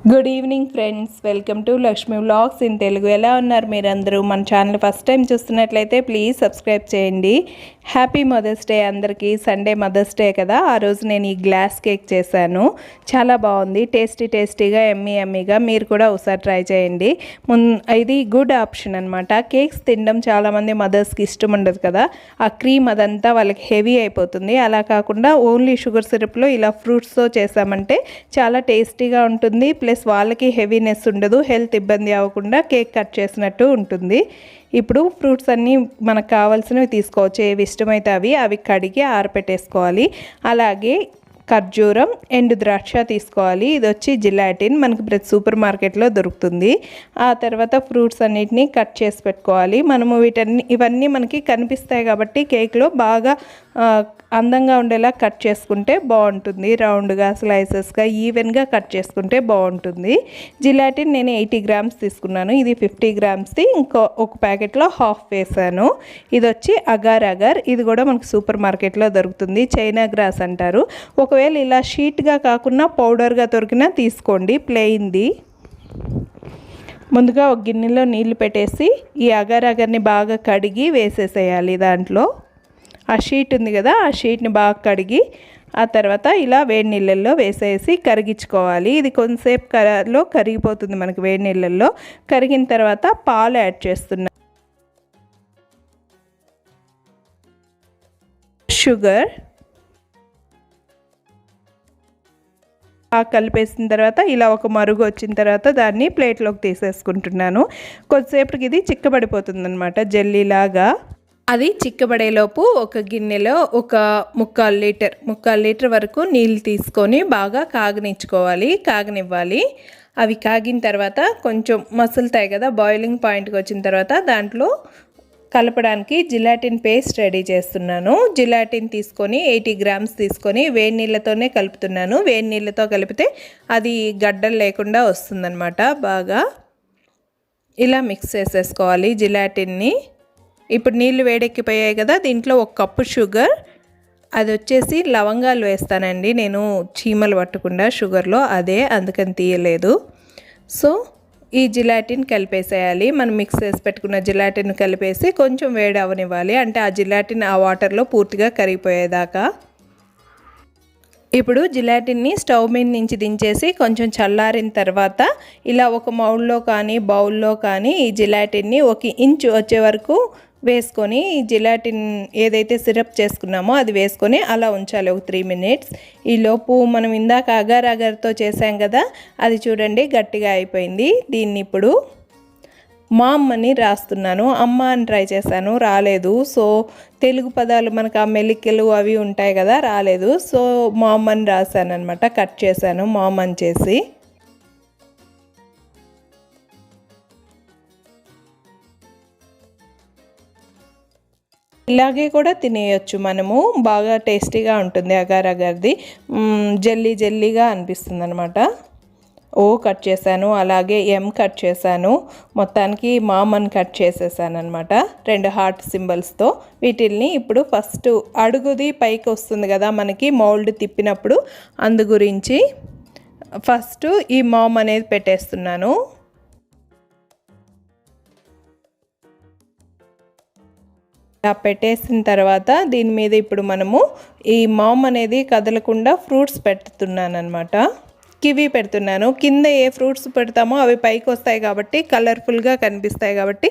Good evening friends, welcome to Lakshmi vlogs in Telugu. ఎలా ఉన్నారు మీరందరూ? మన ఛానల్ ఫస్ట్ టైం చూస్తున్నట్లయితే ప్లీజ్ సబ్స్క్రైబ్ చేయండి. హ్యాపీ మదర్స్ డే అందరికీ. సండే మదర్స్ డే కదా, ఆ రోజు నేను ఈ గ్లాస్ కేక్ చేశాను. చాలా బాగుంది, టేస్టీగా ఎమ్మీగా. మీరు కూడా ఒకసారి ట్రై చేయండి. ఇది గుడ్ ఆప్షన్ అనమాట. కేక్స్ తినడం చాలామంది మదర్స్కి ఇష్టం ఉండదు కదా, ఆ క్రీమ్ అదంతా వాళ్ళకి హెవీ అయిపోతుంది. అలా కాకుండా ఓన్లీ షుగర్ సిరప్లో ఇలా ఫ్రూట్స్తో చేసామంటే చాలా టేస్టీగా ఉంటుంది. ప్లస్ వాళ్ళకి హెవీనెస్ ఉండదు, హెల్త్ ఇబ్బంది అవ్వకుండా కేక్ కట్ చేసినట్టు ఉంటుంది. ఇప్పుడు ఫ్రూట్స్ అన్నీ మనకు కావాల్సినవి తీసుకోవచ్చు, ఏవి ఇష్టమైతే అవి కడిగి ఆరపెట్టేసుకోవాలి. అలాగే ఖర్జూరం, ఎండు ద్రాక్ష తీసుకోవాలి. ఇది వచ్చి జిలాటిన్, మనకి ప్రతి సూపర్ మార్కెట్లో దొరుకుతుంది. ఆ తర్వాత ఫ్రూట్స్ అన్నిటినీ కట్ చేసి పెట్టుకోవాలి. మనము ఇవన్నీ మనకి కనిపిస్తాయి కాబట్టి కేక్లో బాగా అందంగా ఉండేలా కట్ చేసుకుంటే బాగుంటుంది. రౌండ్గా, స్లైసెస్గా, ఈవెన్గా కట్ చేసుకుంటే బాగుంటుంది. జిలాటిన్ నేను 80 గ్రామ్స్ తీసుకున్నాను. ఇది 50 గ్రామ్స్ది. ఒక ప్యాకెట్లో హాఫ్ వేసాను. ఇది వచ్చి అగార్. ఇది కూడా మనకు సూపర్ మార్కెట్లో దొరుకుతుంది. చైనా గ్రాస్ అంటారు. ఒకవేళ ఇలా షీట్గా కాకుండా పౌడర్గా దొరికినా తీసుకోండి, ప్లెయిన్ది. ముందుగా ఒక గిన్నెలో నీళ్లు పెట్టేసి ఈ అగార్ని బాగా కడిగి వేసేసేయాలి. దాంట్లో ఆ షీట్ ఉంది కదా, ఆ షీట్ని బాగా కడిగి ఆ తర్వాత ఇలా వేడి నీళ్ళల్లో వేసేసి కరిగించుకోవాలి. ఇది కొంతసేపు కరిగిపోతుంది మనకి వేడి నీళ్ళల్లో. కరిగిన తర్వాత పాలు యాడ్ చేస్తున్నా, షుగర్ కలిపేసిన తర్వాత ఇలా ఒక మరుగు వచ్చిన తర్వాత దాన్ని ప్లేట్లోకి తీసేసుకుంటున్నాను. కొద్దిసేపటికి ఇది చిక్కబడిపోతుంది అనమాట, జెల్లీలాగా. అది చిక్కబడేలోపు ఒక గిన్నెలో ఒక ముక్కాలు లీటర్ వరకు నీళ్ళు తీసుకొని బాగా కాగనివ్వాలి. అవి కాగిన తర్వాత కొంచెం మసులుతాయి కదా, బాయిలింగ్ పాయింట్కి వచ్చిన తర్వాత దాంట్లో కలపడానికి జిలాటిన్ పేస్ట్ రెడీ చేస్తున్నాను. జిలాటిన్ తీసుకొని 80 గ్రామ్స్ తీసుకొని వేడి నీళ్ళతోనే కలుపుతున్నాను. వేడి నీళ్ళతో కలిపితే అది గడ్డలు లేకుండా వస్తుందన్నమాట. బాగా ఇలా మిక్స్ చేసేసుకోవాలి జిలాటిన్ని. ఇప్పుడు నీళ్ళు వేడెక్కిపోయాయి కదా, దీంట్లో 1 కప్పు షుగర్, అది వచ్చేసి లవంగాలు వేస్తానండి నేను, చీమలు పట్టకుండా షుగర్లో, అందుకని తీయలేదు. సో ఈ జిలాటిన్ కలిపేసేయాలి. మనం మిక్స్ చేసి పెట్టుకున్న జిలాటిన్ కలిపేసి కొంచెం వేడి అవనివ్వాలి. అంటే ఆ జిలాటిన్ ఆ వాటర్లో పూర్తిగా కరిగిపోయేదాకా. ఇప్పుడు జిలాటిన్ని స్టవ్ మీద నుంచి దించేసి కొంచెం చల్లారిన తర్వాత ఇలా ఒక మౌల్లో కానీ బౌల్లో కానీ ఈ జిలాటిన్ని 1 ఇంచు వచ్చే వరకు వేసుకొని, ఈ జిలాటిన్ ఏదైతే సిరప్ చేసుకున్నామో అది వేసుకొని అలా ఉంచాలి ఒక 3 మినిట్స్. ఈలోపు మనం ఇందాక అగార్తో చేసాం కదా, అది చూడండి గట్టిగా అయిపోయింది. దీన్ని ఇప్పుడు మామ్ అని రాస్తున్నాను. అమ్మ అని ట్రై చేశాను, రాలేదు. సో తెలుగు పదాలు మనకు ఆ మెలికలు అవి ఉంటాయి కదా, రాలేదు. సో మామ్ అని రాశాను అనమాట, కట్ చేశాను మామ్ అని చేసి. ఇలాగే కూడా తినేయచ్చు మనము, బాగా టేస్టీగా ఉంటుంది. అగార్ది జెల్లీగా అనిపిస్తుంది అనమాట. ఓ కట్ చేశాను, అలాగే ఎం కట్ చేశాను. మొత్తానికి మామని కట్ చేసేసాను అనమాట, 2 హార్ట్ సింబల్స్తో. వీటిల్ని ఇప్పుడు ఫస్ట్ అడుగుది పైకి వస్తుంది కదా మనకి మౌల్డ్ తిప్పినప్పుడు, అందు గురించి ఫస్ట్ ఈ మామ్ అనేది పెట్టేస్తున్నాను. ఇలా పెట్టేసిన తర్వాత దీని మీద ఇప్పుడు మనము ఈ మామ్ అనేది కదలకుండా ఫ్రూట్స్ పెడుతున్నాను అనమాట. కివి పెడుతున్నాను. కింద ఏ ఫ్రూట్స్ పెడతామో అవి పైకి వస్తాయి కాబట్టి, కలర్ఫుల్గా కనిపిస్తాయి కాబట్టి,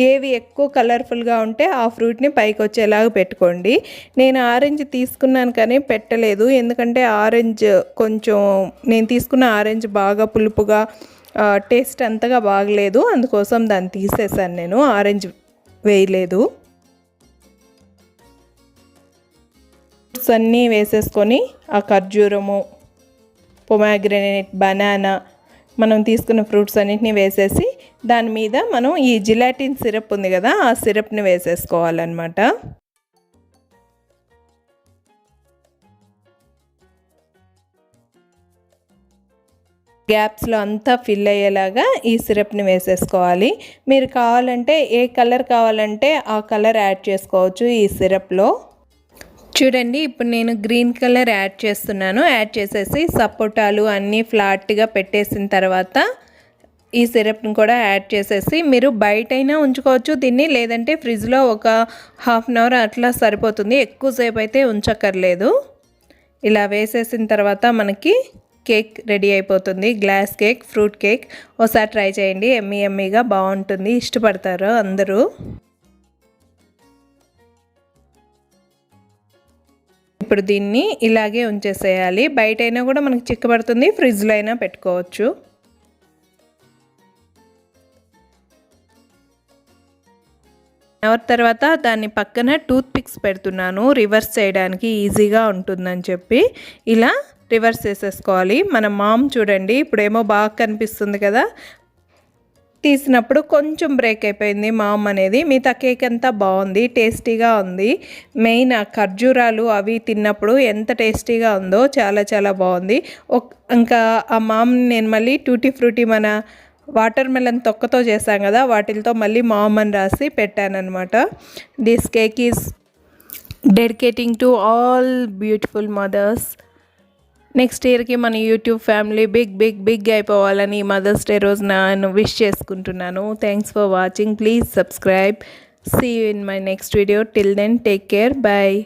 ఏవి ఎక్కువ కలర్ఫుల్గా ఉంటే ఆ ఫ్రూట్ని పైకి వచ్చేలాగా పెట్టుకోండి. నేను ఆరెంజ్ తీసుకున్నాను కానీ పెట్టలేదు, ఎందుకంటే ఆరెంజ్ కొంచెం నేను తీసుకున్న ఆరెంజ్ బాగా పులుపుగా, టేస్ట్ అంతగా బాగలేదు. అందుకోసం దాన్ని తీసేసాను, నేను ఆరెంజ్ వేయలేదు. ఫ్రూట్స్ అన్నీ వేసేసుకొని ఆ ఖర్జూరము, పొమాగ్రనేట్, బనానా, మనం తీసుకున్న ఫ్రూట్స్ అన్నిటిని వేసేసి దాని మీద మనం ఈ జిలాటిన్ సిరప్ ఉంది కదా, ఆ సిరప్ని వేసేసుకోవాలన్నమాట. గ్యాప్స్లో అంతా ఫిల్ అయ్యేలాగా ఈ సిరప్ని వేసేసుకోవాలి. మీరు కావాలంటే ఏ కలర్ కావాలంటే ఆ కలర్ యాడ్ చేసుకోవచ్చు ఈ సిరప్లో. చూడండి ఇప్పుడు నేను గ్రీన్ కలర్ యాడ్ చేస్తున్నాను. యాడ్ చేసేసి సపోటాలు అన్నీ ఫ్లాట్గా పెట్టేసిన తర్వాత ఈ సిరప్ని కూడా యాడ్ చేసేసి మీరు బయటైనా ఉంచుకోవచ్చు దీన్ని, లేదంటే ఫ్రిడ్జ్లో ఒక హాఫ్ అన్ అవర్ అట్లా సరిపోతుంది, ఎక్కువసేపు అయితే ఉంచక్కర్లేదు. ఇలా వేసేసిన తర్వాత మనకి కేక్ రెడీ అయిపోతుంది. Glass cake, fruit cake. ఒకసారి ట్రై చేయండి, ఎమ్మీ ఎమ్మీగా బాగుంటుంది, ఇష్టపడతారు అందరూ. ఇప్పుడు దీన్ని ఇలాగే ఉంచేసేయాలి. బయటైనా కూడా మనకి చిక్కబడుతుంది, ఫ్రిడ్జ్లో అయినా పెట్టుకోవచ్చు. అవర్ తర్వాత దాన్ని పక్కన టూత్ పిక్స్ పెడుతున్నాను, రివర్స్ చేయడానికి ఈజీగా ఉంటుందని చెప్పి. ఇలా రివర్స్ చేసేసుకోవాలి. మన మామ్ చూడండి ఇప్పుడేమో బాగా కనిపిస్తుంది కదా, తీసినప్పుడు కొంచెం బ్రేక్ అయిపోయింది మామ్ అనేది. మిగతా కేక్ అంతా బాగుంది, టేస్టీగా ఉంది. మెయిన్ ఆ ఖర్జూరాలు అవి తిన్నప్పుడు ఎంత టేస్టీగా ఉందో, చాలా చాలా బాగుంది. ఇంకా ఆ మామ్ నేను మళ్ళీ టూటీ ఫ్రూటీ మన వాటర్ మెలన్ తొక్కతో చేశాం కదా, వాటితో మళ్ళీ మామ్ అని రాసి పెట్టానన్నమాట. This cake is dedicating to all beautiful mothers. Next ఇయర్కి మన యూట్యూబ్ ఫ్యామిలీ బిగ్ అయిపోవాలని మదర్స్ డే రోజు నేను విష్ చేసుకుంటున్నాను. Thanks for watching. Please subscribe. See you in my next video. Till then take care. Bye.